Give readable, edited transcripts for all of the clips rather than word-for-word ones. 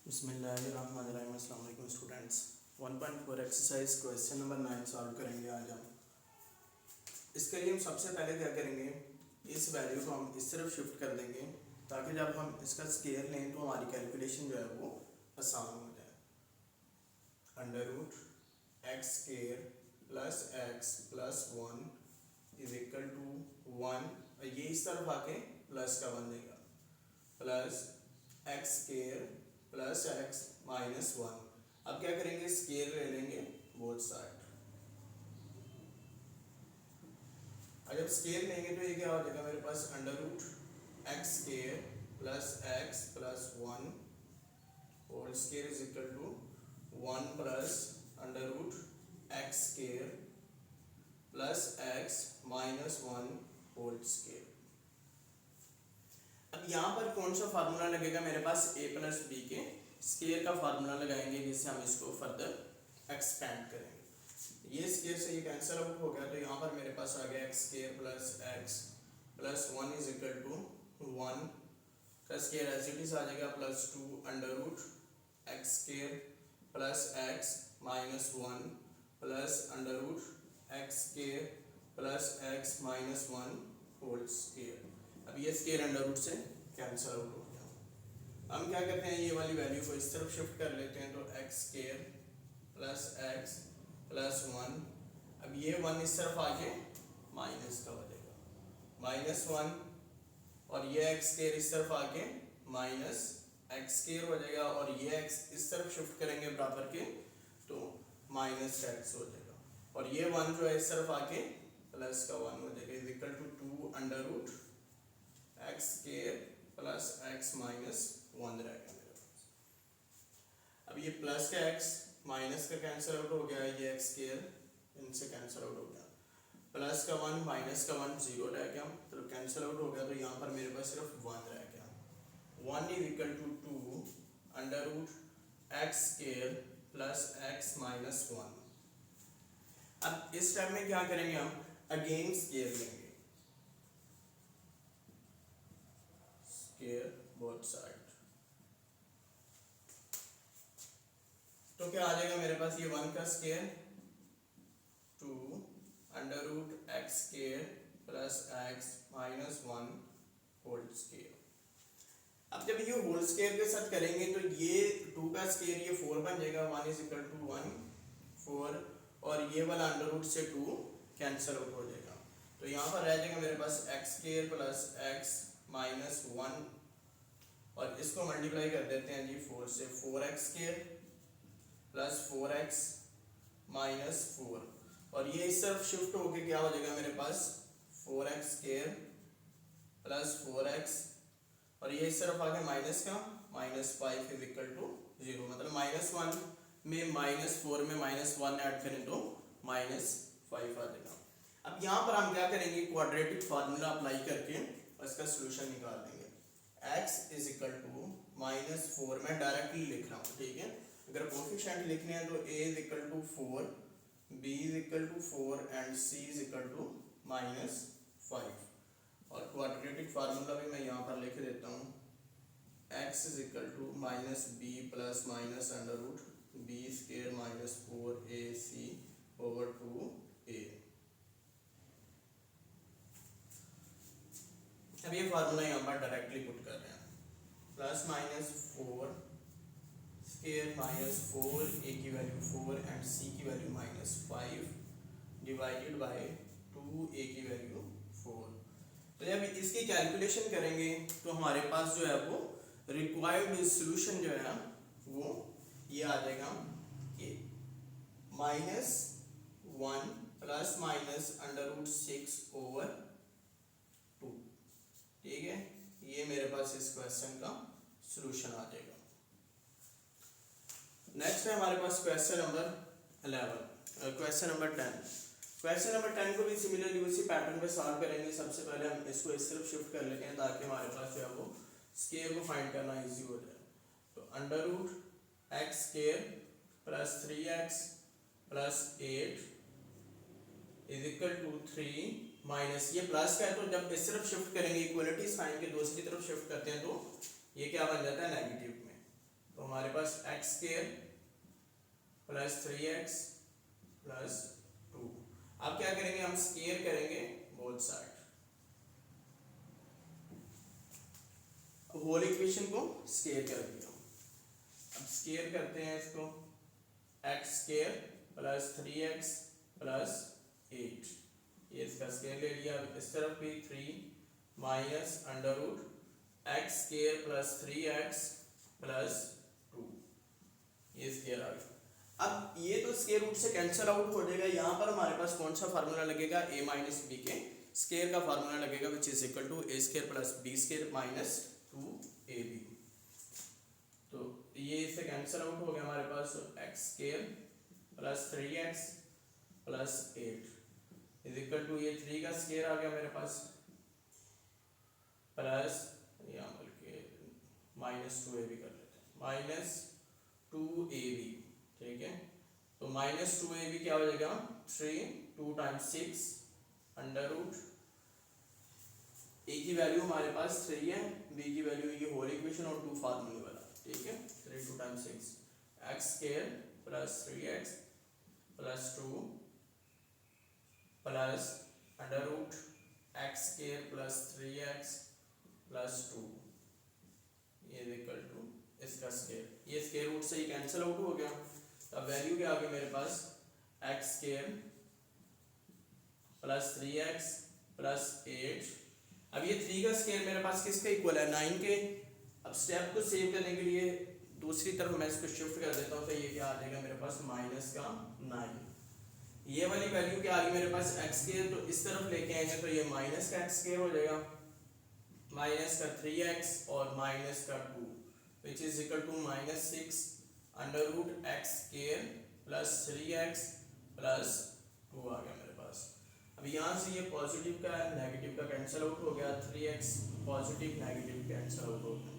बिस्मिल्लाहिर्रहमानिर्रहीम। अस्सलाम वालेकुम students. 1.4 exercise question number 9 solve करेंगे आज हम। इसके लिए हम सबसे पहले क्या करेंगे, इस वैल्यू को हम इस तरफ शिफ्ट कर देंगे ताकि जब हम इसका स्केयर लें तो हमारी कैलकुलेशन जो है वो आसान हो जाए। Under root x square plus x plus 1 is equal to 1, और ये इस तरफ आके प्लस का बन जाएगा, plus x square plus x minus 1। अब क्या करेंगे, स्केयर ले लेंगे बोथ साइड। जब स्केयर लेंगे तो ये क्या हो जाएगा मेरे पास, under root x square plus x plus 1 whole square is equal to 1 plus under root x square plus x minus 1 whole square. अब यहाँ पर कौन सा फार्मूला लगेगा मेरे पास, a प्लस बी के स्केयर का फार्मूला लगाएंगे जिससे हम इसको फर्दर एक्सपेंड करेंगे। ये स्केयर से ये कैंसिल आउट हो गया तो यहाँ पर मेरे पास आ गया x square plus x plus 1 is equal to 1 का स्केयर एज इट इज आ जाएगा plus 2 under root x square plus x minus 1 plus under root x square plus x minus 1 whole square. अब ये स्केयर अंडर रूट से cancel out हो गया। हम क्या करते हैं, ये वाली वैल्यू को इस तरफ शिफ्ट कर लेते हैं तो x square plus x plus 1, अब ये 1 इस तरफ आके माइनस का हो जाएगा माइनस 1, और ये एक्स स्केयर इस तरफ आके माइनस एक्स स्केयर हो जाएगा, और ये एक्स इस तरफ शिफ्ट करेंगे बराबर के तो माइनस एक्स हो जाएगा, और ये 1 जो है इस तरफ आके प्लस का 1 हो जाएगा is equal to 2 under root x square plus x minus 1 रहेगा मेरे पास। अब ये प्लस का एक्स माइनस का कैंसिल आउट हो गया, ये एक्स स्केयर इनसे कैंसिल आउट हो गया, प्लस का 1 माइनस का 1 0 रह गया, तो कैंसिल आउट हो गया, तो यहाँ पर मेरे पास सिर्फ 1 रह गया। 1 is equal to 2 under root x square plus x minus 1। अब इस टाइम में क्या करेंगे, हम अगेन स्केयर लेंगे, स्केयर बोथ साइड, तो क्या आ जाएगा मेरे पास, ये 1 का square 2 under root x square plus x minus 1 whole square. अब जब ये होल स्केयर के साथ करेंगे तो ये 2 का स्केयर ये 4 बन जाएगा, 1 इज इक्वल टू 1 4, और ये वाला अंडर रूट से 2 कैंसिल आउट हो जाएगा, तो यहाँ पर रह जाएगा मेरे पास x square plus x minus 1, और इसको मल्टीप्लाई कर देते हैं जी 4 से, 4x square plus 4x minus 4, और ये इस तरफ शिफ्ट होके क्या हो जाएगा मेरे पास 4x स्केयर प्लस 4x, और ये इस तरफ आके माइनस का माइनस 5 इज इक्वल टू 0, मतलब माइनस 1 में माइनस 4 में माइनस 1 ऐड करें तो माइनस 5 आ जाएगा। अब यहाँ पर हम क्या करेंगे, क्वाड्रेटिक फार्मूला अप्लाई करके इसका सोल्यूशन निकाल देंगे। x is equal to minus 4 में डायरेक्टली लिख रहा हूँ, ठीक है। अगर कोफिशिएंट लिखने हैं तो a is equal to 4, b is equal to 4 and c is equal to minus 5, और क्वाड्रेटिक फार्मूला भी मैं यहाँ पर लिख देता हूँ, x is equal to minus b plus minus under root b square minus 4ac over 2a। अब ये फार्मूला यहाँ पर डायरेक्टली पुट कर रहे हैं, plus minus 4 square minus 4 a की वैल्यू 4 एंड c की value minus 5 divided by 2a की वैल्यू 4। तो जब इसकी कैलकुलेशन करेंगे तो हमारे पास जो है वो रिक्वायर्ड सॉल्यूशन जो है ना वो ये आ जाएगा कि minus 1 plus minus under root 6 over 2, ठीक है। ये मेरे पास इस क्वेश्चन का सॉल्यूशन आ जाएगा। नेक्स्ट है हमारे पास question number 11, question number 10। Question number 10 को भी सिमिलरली उसी पैटर्न पे सॉल्व करेंगे। सबसे पहले हम इसको इस तरफ शिफ्ट कर लेते हैं ताकि हमारे पास जो है वो स्केयर को फाइंड करना इजी हो जाए। तो under root x square plus 3x plus 8 is equal to 3 minus, ये प्लस का है तो जब इस तरफ शिफ्ट करेंगे इक्वलिटी साइन के दूसरी तरफ शिफ्ट करते हैं तो ये क्या बन जाता है नेगेटिव में, तो हमारे पास x square plus 3x plus 2। अब क्या करेंगे, हम स्क्वायर करेंगे बोथ साइड, होल इक्वेशन को स्क्वायर कर दिया। अब स्क्वायर करते हैं इसको, x square plus 3x plus 8, ये इसका स्क्वायर ले लिया। इस तरफ भी 3 minus under root x square plus 3x plus 2, ये स्क्वायर आ गया। अब ये तो स्क्वायर रूट से कैंसिल आउट हो जाएगा। यहाँ पर हमारे पास कौन सा फार्मूला लगेगा, a माइनस बी के स्क्वायर का फार्मूला लगेगा, which is equal to a square plus b square minus 2ab। तो ये इससे कैंसिल आउट हो गया हमारे पास, x square plus 3x plus 8 is equal to ये 3 का स्क्वायर आ गया मेरे पास प्लस यहाँ बल्कि माइनस 2ab कर लेते हैं, माइनस 2ab, ठीक है। तो माइनस 2ab क्या हो जाएगा, 3 2 टाइम्स 6 अंडर रूट, a की वैल्यू हमारे पास 3 है, b की वैल्यू ये होल इक्वेशन और 2 फार्मूले वाला, ठीक है। 3 2 times 6 x square plus 3x plus 2 plus under root x square plus 3x plus 2, ये इक्वल टू इसका स्क्वायर, ये स्क्वायर रूट से ही कैंसिल आउट हो गया। अब वैल्यू क्या आ गई मेरे पास, x square plus 3x plus 8। अब ये 3 का स्क्वायर मेरे पास किसके इक्वल है, 9 के। अब स्टेप को सेव करने के लिए दूसरी तरफ मैं इसको शिफ्ट कर देता हूँ, तो ये क्या आ जाएगा मेरे पास, माइनस का 9। ये वाली वैल्यू क्या आ गई मेरे पास, एक्स स्क्वायर, तो इस तरफ लेके आएंगे तो ये माइनस का एक्स स्क्वायर हो जाएगा, माइनस का 3x और माइनस का 2, which is equal to minus 6 under root x square plus 3x plus 2 आ गया मेरे पास। अब यहाँ से ये पॉजिटिव का नेगेटिव का कैंसिल आउट हो गया, 3x positive negative cancel out हो गया।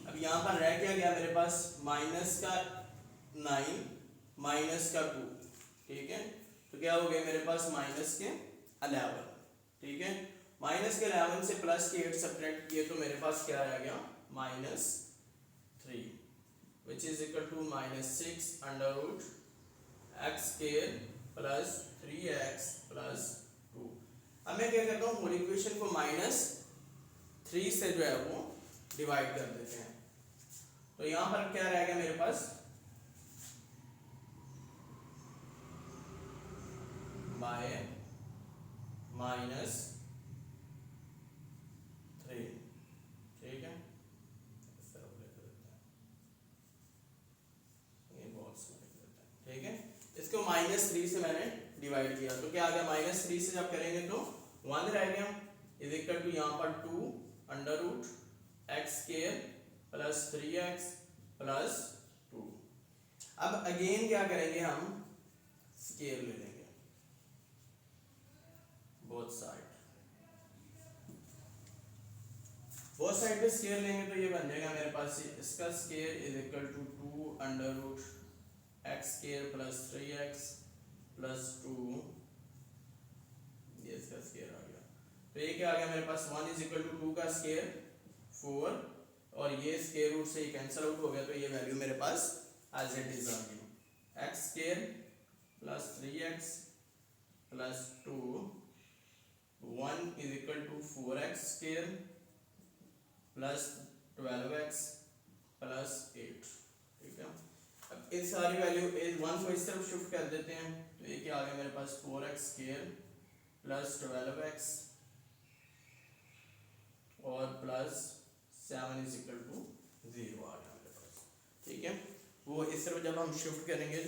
अब यहाँ पर रह क्या गया मेरे पास, माइनस का 9 माइनस का 2, ठीक है। तो क्या हो गया मेरे पास, माइनस के 11, ठीक है। माइनस के 11 से प्लस के 8 सब्ट्रैक्ट किए तो मेरे पास क्या रह गया, minus 3, which is equal to minus 6 under root x square plus 3x plus 2। अब मैं क्या करता हूँ, होल इक्वेशन को माइनस 3 से जो है वो डिवाइड कर देते हैं। तो यहाँ पर क्या रह गया मेरे पास, बाय माइनस 3, ठीक है। इस तरफ लिख देते हैं, ये बॉक्स में लिख देते हैं, ठीक है। इसको माइनस 3 से मैंने डिवाइड किया तो क्या आ गया, माइनस 3 से जब करेंगे तो 1 रह गया, इज इक्वल टू यहाँ पर 2 under root x square plus 3x plus 2। अब अगेन क्या करेंगे, हम स्क्वायर ले लेंगे बोथ साइड पे स्क्वायर लेंगे तो ये बन जाएगा मेरे पास, इसका square is equal to 2 under root x square plus 3x plus 2, ये इसका स्क्वायर आ गया। तो ये क्या आ गया मेरे पास, 1 इज इक्वल टू 2 का स्क्वायर 4, और ये स्क्वायर रूट से ही कैंसिल आउट हो गया, तो ये वैल्यू मेरे पास एज इट इज आ गई, x square plus 3x plus 2, 1 is equal to 4x square plus 12x plus 8, ठीक है। अब इस सारी वैल्यू 1 को इस तरफ शिफ्ट कर देते हैं, तो ये क्या आ गया मेरे पास, 4x स्क्वायर प्लस 12x और प्लस 7 इज इक्वल टू 0 आ गया मेरे पास, ठीक है। वो इस तरफ जब हम शिफ्ट करेंगे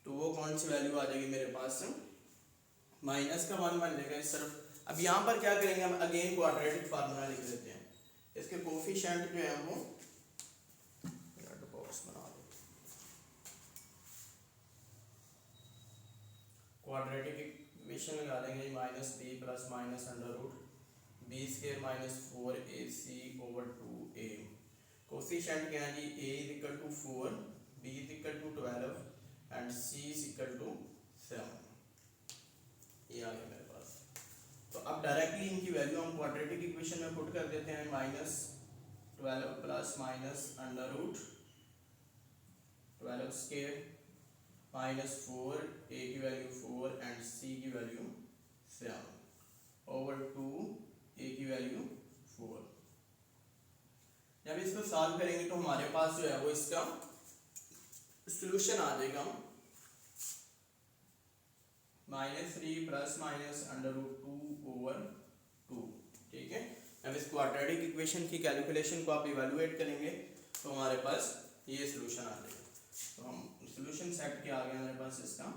तो वो कौन सी वैल्यू आ जाएगी मेरे पास, माइनस का 1 बन जाएगा इस तरफ। अब यहाँ पर क्या करेंगे, हम अगेन क्वाड्रेटिक फार्मूला लिख देते हैं, इसके कोफिशिएंट जो है वो बॉक्स बना दो, क्वाड्रेटिक इक्वेशन लगा देंगे, minus b plus minus under root b square minus 4ac over 2a। Coefficient क्या है जी, a is equal to 4, b is equal to 12 and c is equal to 7, ये आ गया मेरे पास। तो अब डायरेक्टली इनकी वैल्यू हम क्वाड्रेटिक इक्वेशन में पुट कर देते हैं, minus 12 plus minus under root 12 square minus 4, a की वैल्यू 4 एंड सी की वैल्यू 7 ओवर 2, ए की वैल्यू 4। जब इसको सॉल्व करेंगे तो हमारे पास जो है वो इसका सॉल्यूशन आ जाएगा -3 प्लस माइनस √2 ओवर 2। ठीक है, अब इस क्वाड्रेटिक इक्वेशन की कैलकुलेशन को आप इवैल्यूएट करेंगे तो हमारे पास ये सॉल्यूशन आ जाएगा। तो हम सॉल्यूशन सेट किया आ गया हमारे पास इसका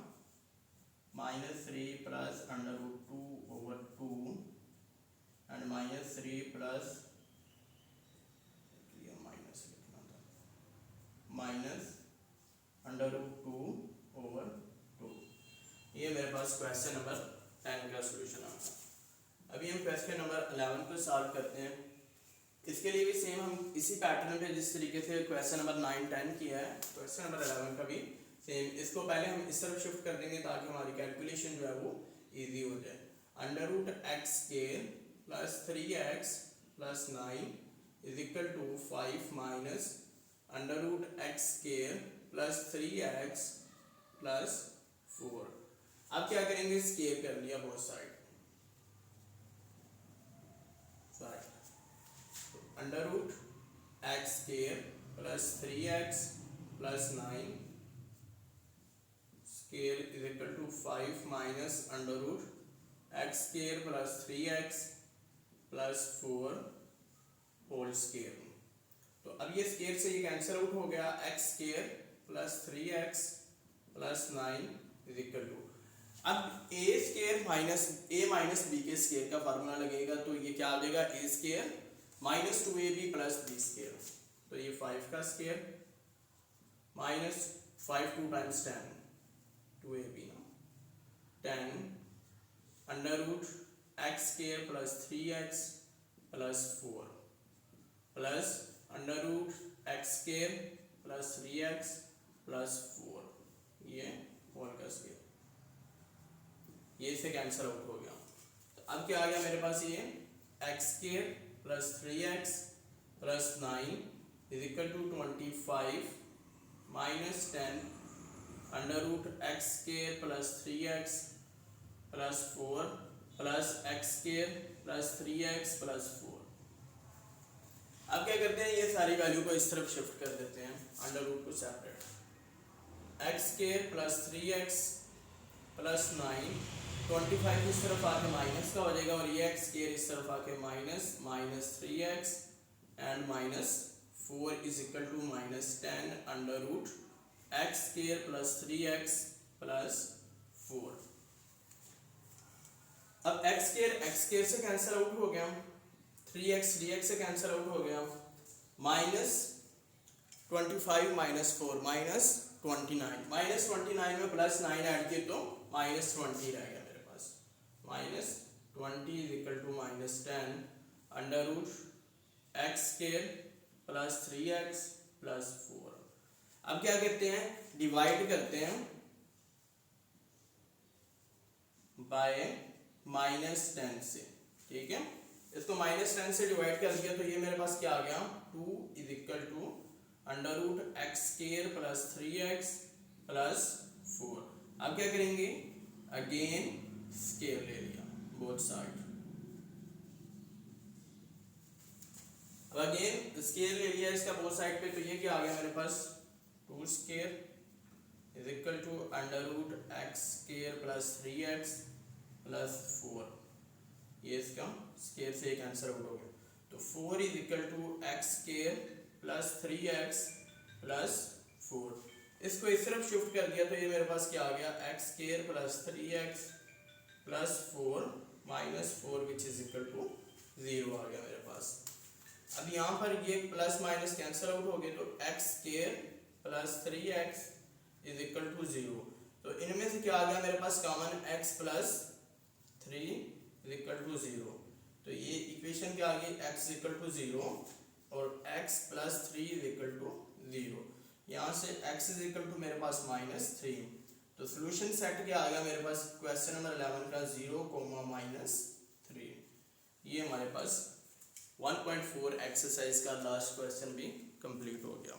-3 plus √2 over 2 and -3 plus minus लिखना था माइनस √2 ओवर 2। ये मेरे पास क्वेश्चन नंबर 10 का सॉल्यूशन आ गया। अभी हम क्वेश्चन नंबर 11 को सॉल्व करते हैं। इसके लिए भी सेम हम इसी पैटर्न पे जिस तरीके से क्वेश्चन नंबर 9, 10 किया है, क्वेश्चन नंबर 11 का भी सेम। इसको पहले हम इस तरफ शिफ्ट कर देंगे ताकि हमारी कैलकुलेशन जो है वो इजी हो जाए। √x² plus 3x plus 9 is equal to 5 minus √x² plus 3x plus 4। अब क्या करेंगे, स्केयर कर लिया both side. √x² plus 3x plus 9 square is equal to 5 minus √x² plus 3x plus 4 whole square. तो अब ये स्केयर से ये कैंसिल आउट हो गया, x² plus 3x plus 9 is equal to, अब a² minus a minus b के square का फार्मूला लगेगा तो ये क्या आ जाएगा, a² minus 2ab plus b²। तो ये 5 का स्केयर माइनस 5 2 टाइम्स 10 2ab ना 10 √x² plus 3x plus 4 plus √x² plus 3x plus 4, ये होल का स्केयर, ये इसे कैंसिल आउट हो गया। तो अब क्या आ गया मेरे पास, ये x² plus 3x plus 9 is equal to 25 minus 10 √x² plus 3x plus 4 plus x² plus 3x plus 4। अब क्या करते हैं, ये सारी वैल्यू को इस तरफ शिफ्ट कर देते हैं, अंडर रूट को separate, x² plus 3x plus 9 25 इस तरफ आके माइनस का हो जाएगा और ये x² इस तरफ आके minus 3x and minus 4 is equal to minus 10 √x² plus 3x plus 4। अब x² से कैंसिल आउट हो गया, 3x से कैंसिल आउट हो गया, माइनस 25 माइनस 4 माइनस 29 में प्लस 9 ऐड किए तो माइनस 20 रह गया मेरे पास, minus 20 is equal to minus 10 √x² plus 3x plus 4। अब क्या करते हैं, डिवाइड करते हैं बाय -10 से। ठीक है, इसको -10 से डिवाइड कर दिया तो ये मेरे पास क्या आ गया, 2 is equal to √x² plus 3x plus 4। अब क्या करेंगे, अगेन स्केयर ले लिया बोथ साइड, अब अगेन स्केयर ले लिया इसका बोथ साइड पे, तो ये क्या आ गया मेरे पास, 2 square is equal to √x² plus 3x plus 4। ये इसका स्केयर से कैंसिल आउट हो गया, तो 4 is equal to x² plus 3x plus 4। इसको इस तरफ शिफ्ट कर दिया तो ये मेरे पास क्या आ गया, x² plus 3x plus 4 minus 4 which is equal to 0 आ गया मेरे पास। अब यहाँ पर ये प्लस माइनस कैंसिल आउट हो गए तो x² plus 3x is equal to 0। तो इनमें से क्या आ गया मेरे पास common, x plus 3 is equal to 0। तो ये इक्वेशन क्या आ गई, x इक्वल टू 0 और x plus 3 is equal to 0। यहाँ से x इज इक्वल टू मेरे पास -3। तो सॉल्यूशन सेट क्या आ गया मेरे पास, क्वेश्चन नंबर 11 का 0, -3। ये हमारे पास 1.4 एक्सरसाइज का लास्ट क्वेश्चन भी कंप्लीट हो गया।